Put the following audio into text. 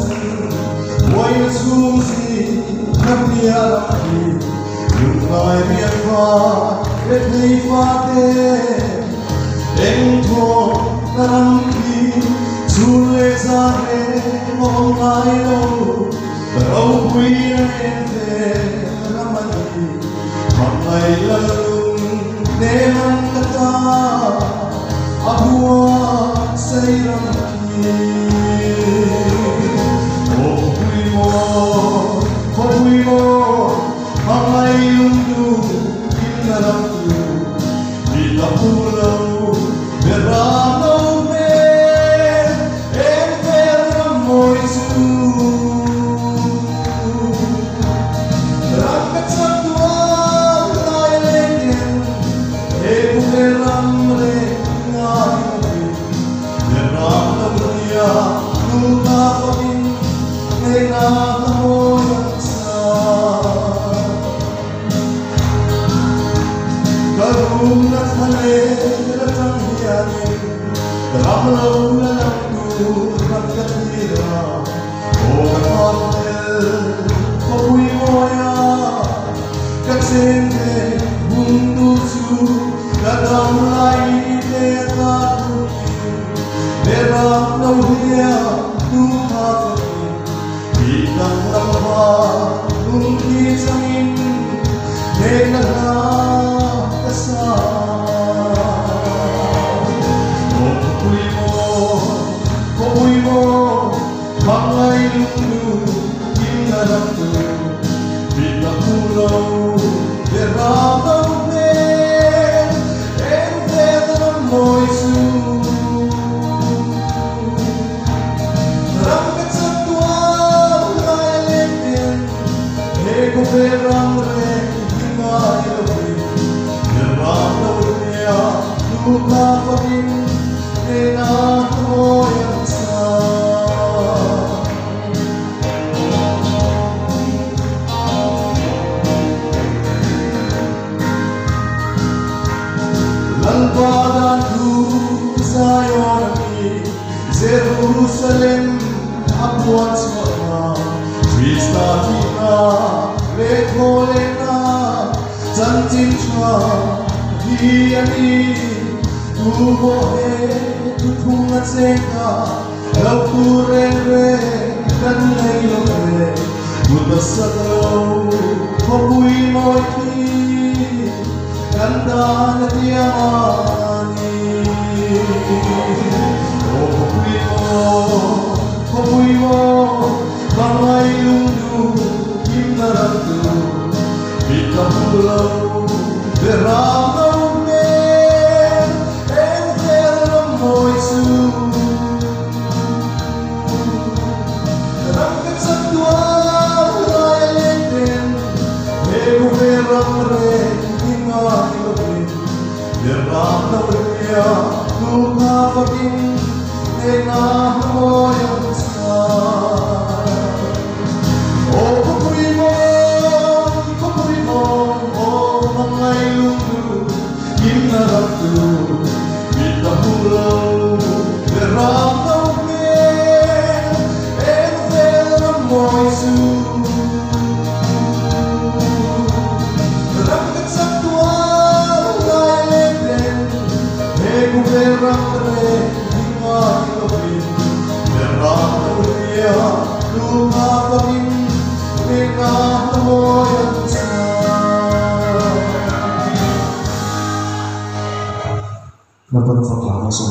Why is Susie happy alaki? You know me a far, it may fate. Ento naramki, sulezare monayo. Rau kuina ente ramani, mamai lalung neman kata. Abua sayramki. Hopuimo, mamai lundu inaramku, ditapulau berano me, enferma moisu. Rakat satua laileken, ebu beramre ngai, berano dunia lupa pamin, enam Karuna thale ratang yani, ramlau lalamdu rakatira. O kathel, kopui moya, kaksende bundusu, kadam lai te katuni, beramlau dia duhati, bidang lamba bungi sangin, nenala. Mangai lundu inaramku, ditapulau beramau me, enferma moisu. Rakat satua laileken, ego beramre ingai lopi, beramau dunia lupa pamin, enam moyang sa. Lalbadanku sayonami, Jerusalem apuan semua, Kristatina rekolena, jantincha diani, tubohe tupungat seka, laukurere dan leiloke, butasalo kopui moiki. Kanda natiamani, hopuimo, mamai lundu inaramku, ditapulau beramau me, enferma moisu. Rakat satua laileken, ego beramre. Beramau dunia lupa pamin, enam moyang sa. Oh kopuimo, oh mangai lundu inaramku, ditapulau beramau me, enferma moisu. Beramre ingai lopi, beramau dunia lupa pamin, enam moyang sa. Dapat proklamasi